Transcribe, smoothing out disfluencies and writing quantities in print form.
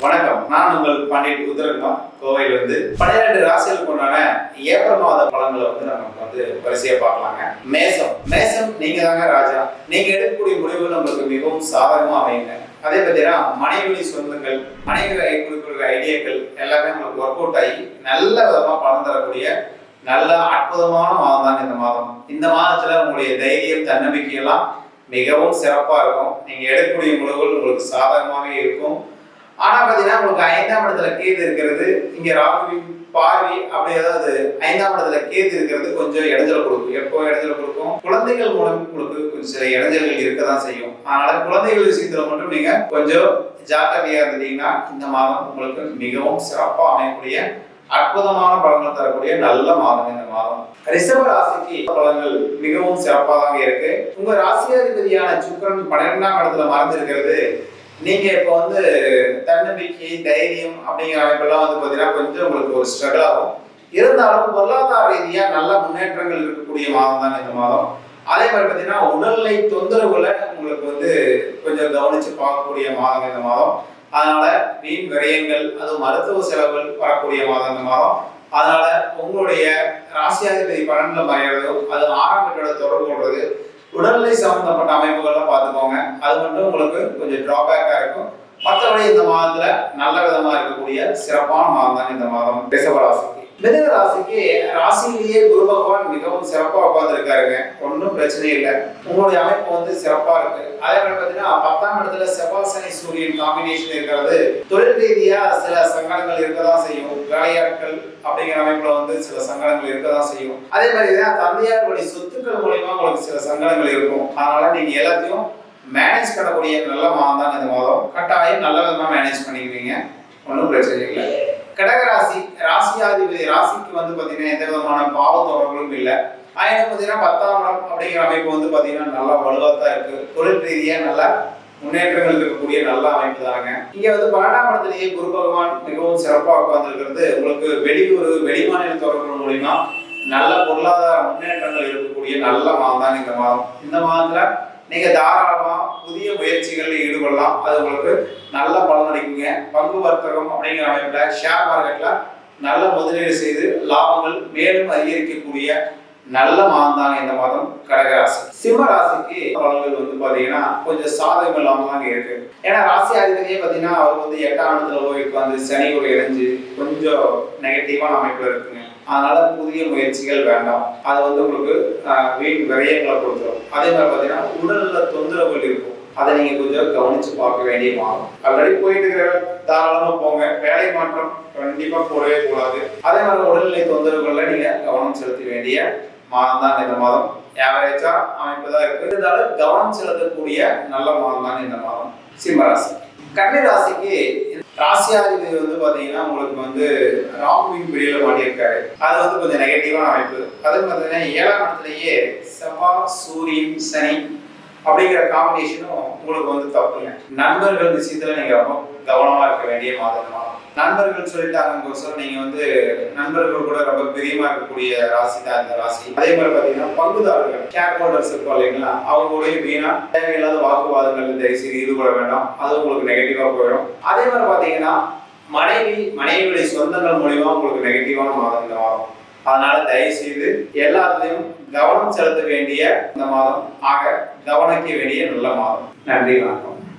வணக்கம், நான் உங்கள் பண்டிட் உத்தரகுமார் கோவையிலிருந்து 12 ராசிகளுக்கு உண்டான ஏப்ரல் மாத பலன்களை நமக்கு வரிசையா பார்க்கலாங்க. மேசம் நீங்க தாங்க ராஜா. நீங்க எடுக்கக்கூடிய முடிவுகள் நம்மளுக்கு மிகவும் சாதகமா அமையுங்க. அதே பார்த்தீங்கன்னா மனைவி சொந்தங்கள், மனைவி கொடுக்கிற ஐடியாக்கள் எல்லாமே உங்களுக்கு ஒர்க் அவுட் ஆகி நல்ல விதமா பலன் தரக்கூடிய நல்ல அற்புதமான மாதம் தாங்க இந்த மாதம். இந்த மாதத்துல உங்களுடைய தைரியம், தன்னம்பிக்கை எல்லாம் மிகவும் சிறப்பா இருக்கும். நீங்க எடுக்கக்கூடிய முடிவுகள் உங்களுக்கு சாதகமாகவே இருக்கும். ஆனா பாத்தீங்கன்னா உங்களுக்கு 5ஆம் இடத்துல கேது இருக்கிறது, இங்க ராகுவின் பார்வை அப்படி ஏதாவது 5ஆம் இடத்துல கேது இருக்கிறது கொஞ்சம் இடைஞ்சல் கொடுக்கும். எப்போ இடைஞ்சல் கொடுக்கும்? குழந்தைகள் மூலம் உங்களுக்கு கொஞ்சம் சில இடைஞ்சல்கள் இருக்கதான் செய்யும். அதனால குழந்தைகள் விஷயத்துல மட்டும் நீங்க கொஞ்சம் ஜாக்கிரதையா இருந்தீங்கன்னா இந்த மாதம் உங்களுக்கு மிகவும் சிறப்பா அமையக்கூடிய அற்புதமான பலன்கள் தரக்கூடிய நல்ல மாதம் இந்த மாதம். ரிஷப ராசிக்கு பலன்கள் மிகவும் சிறப்பாக இருக்கு. உங்க ராசியாதிபதியான சுக்கிரன் 12ஆம் இடத்துல மறைஞ்சிருக்கிறது. நீங்க இப்போ தன்னம்பிக்கை, தைரியம் அப்படிங்கிற அமைப்பெல்லாம் பாத்தீங்கன்னா கொஞ்சம் உங்களுக்கு ஒரு ஸ்ட்ரகிள் ஆகும். இருந்தாலும் பொருளாதார ரீதியா நல்ல முன்னேற்றங்கள் இருக்கக்கூடிய மாதம் தான் இந்த மாதம். அதே மாதிரி பாத்தீங்கன்னா உடல்நிலை தொந்தரவுகளை உங்களுக்கு கொஞ்சம் கவனிச்சு பார்க்கக்கூடிய மாதம் இந்த மாதம். அதனால வீண் விரயங்கள், அது மருத்துவ செலவுகள் வரக்கூடிய மாதம் இந்த மாதம். அதனால உங்களுடைய ராசியாதிபதி 12ல மறைகிறதோ, அது 6ஆம் வீட்டோட தொடர்பு கொள்றது, உடல்நிலை சம்பந்தப்பட்ட அமைப்புகள்லாம் பார்த்துக்கோங்க. அது மட்டும் உங்களுக்கு கொஞ்சம் டிராபேக்கா இருக்கும். மற்றபடி இந்த மாதத்துல நல்ல விதமா இருக்கக்கூடிய சிறப்பான மாதம் தான் இந்த மாதம் ரிஷப ராசிக்கு. மிதுன ராசிக்கு ராசியிலேயே குரு பகவான் மிகவும் சிறப்பா உட்கார்ந்துருக்காருங்க. ஒன்றும் பிரச்சனை இல்லை. உங்களுடைய அமைப்பு சிறப்பா இருக்கு. அதே மாதிரி பார்த்தீங்கன்னா 10ஆம் இடத்துல செவ்வாய் சனி சூரியன் காம்பினேஷன் இருக்கிறது தொழில் ரீதியா சில சங்கடங்கள் இருக்கதான் செய்யும். வேலையாட்கள் அப்படிங்கிற அமைப்புல சில சங்கடங்கள் இருக்கதான் செய்யும். அதே மாதிரி தந்தையார் வழி சொத்துக்கள் மூலியமா உங்களுக்கு சில சங்கடங்கள் இருக்கும். அதனால நீங்க எல்லாத்தையும் மேனேஜ் பண்ணக்கூடிய நல்ல மாதம் தான் இந்த மாதம். கட்டாயம் நல்ல விதமா மேனேஜ் பண்ணிக்குவீங்க. ஒன்றும் பிரச்சனை இல்லை. கடகராசி ராசியாதிபதி ராசிக்கு பாத்தீங்கன்னா எந்த விதமான பாவ தொடர்புகளும் இல்லை. ஆயிரம் பார்த்தீங்கன்னா 10ஆம் இடம் அப்படிங்கிற அமைப்பு பாத்தீங்கன்னா நல்லா வலுவாத்தான் இருக்கு. தொழில் ரீதியா நல்ல முன்னேற்றங்கள் இருக்கக்கூடிய நல்ல அமைப்பு தாங்க. இங்க 12ஆம் இடத்திலேயே குரு பகவான் மிகவும் சிறப்பாக உட்கார்ந்துருக்கிறது உங்களுக்கு வெளியூர், வெளிமாநில தொடர்புகள் மூலியமா நல்ல பொருளாதார முன்னேற்றங்கள் இருக்கக்கூடிய நல்ல மாதம் தான் இந்த மாதம். இந்த மாதத்துல நீங்க தாராளமா புதிய முயற்சிகளில் ஈடுபடலாம். அது உங்களுக்கு நல்ல பலன் அளிக்குங்க. பங்கு வர்த்தகம் அப்படிங்கிற அமைப்புல ஷேர் மார்க்கெட்ல நல்ல முதலீடு செய்து லாபங்கள் மேலும் அதிகரிக்கக்கூடிய நல்ல மாதம் தாங்க இந்த மாதம் கடகராசி. சிம்ம ராசிக்கு பலன்கள் பாத்தீங்கன்னா கொஞ்சம் சாதகம் இல்லாம தாங்க இருக்கு. ஏன்னா ராசி அதிபதியே பாத்தீங்கன்னா அவர் 8ஆம் இடத்துல போய் சனி கூட இணைஞ்சு கொஞ்சம் நெகட்டிவான அமைப்புல இருக்குங்க. அதனால புதிய முயற்சிகள் வேண்டாம். அது உங்களுக்கு வீண் விரயங்களை கொடுத்துரும். அதே மாதிரி பாத்தீங்கன்னா உடல்ல தொந்தரவுகள் இருக்கும். அதை நீங்க கொஞ்சம் கவனிச்சு பார்க்க வேண்டிய மாதம். ஆல்ரெடி போயிட்டு இருக்கிற தாராளமா போங்க. வேலை மாற்றம் கண்டிப்பா போடவே கூடாது. அதே மாதிரி உடல்நிலை தொந்தரவுகள்ல நீங்க கவனம் செலுத்த வேண்டிய மாதம் தான் இந்த மாதம். ஆவரேஜா அமைப்பு தான் இருக்கு. இருந்தாலும் கவனம் செலுத்தக்கூடிய நல்ல மாதம் தான் இந்த மாதம் சிம்மராசி. கன்னி ராசிக்கு ராசியாதிபதி பாத்தீங்கன்னா உங்களுக்கு ராகுவின் பிடியில மாட்டியிருக்காரு. அது கொஞ்சம் நெகட்டிவான அமைப்பு. அது பாத்தீங்கன்னா 7ஆம் இடத்துலயே செவ்வாய் சூரியன் சனி அப்படிங்கிற காம்பினேஷனும் உங்களுக்கு தப்புங்க. நண்பர்கள் விஷயத்துல நீங்க ரொம்ப கவனமா இருக்க வேண்டிய மாதம். நண்பர்கள் சொல்லிட்டாங்க, நீங்க நண்பர்கள் கூட ரொம்ப பிரியமா இருக்கக்கூடிய ராசி தான் இந்த ராசி. அதே மாதிரி பாத்தீங்கன்னா பங்குதாரர்கள், ஷேர் ஹோல்டர்ஸ் இருப்போம் இல்லைங்களா, அவங்களுடைய வீணா தேவையில்லாத வாக்குவாதங்கள் தயவுசெய்து ஈடுபட வேண்டாம். அது உங்களுக்கு நெகட்டிவா போயிடும். அதே மாதிரி பாத்தீங்கன்னா மனைவியுடைய சொந்தங்கள் மூலியமா உங்களுக்கு நெகட்டிவான மாதம் இந்த மாதம். அதனால தயவு செய்து எல்லாத்துலயும் கவனம் செலுத்த வேண்டிய இந்த மாதம் ஆக கவனிக்க வேண்டிய நல்ல மாதம். நன்றி, வணக்கம்.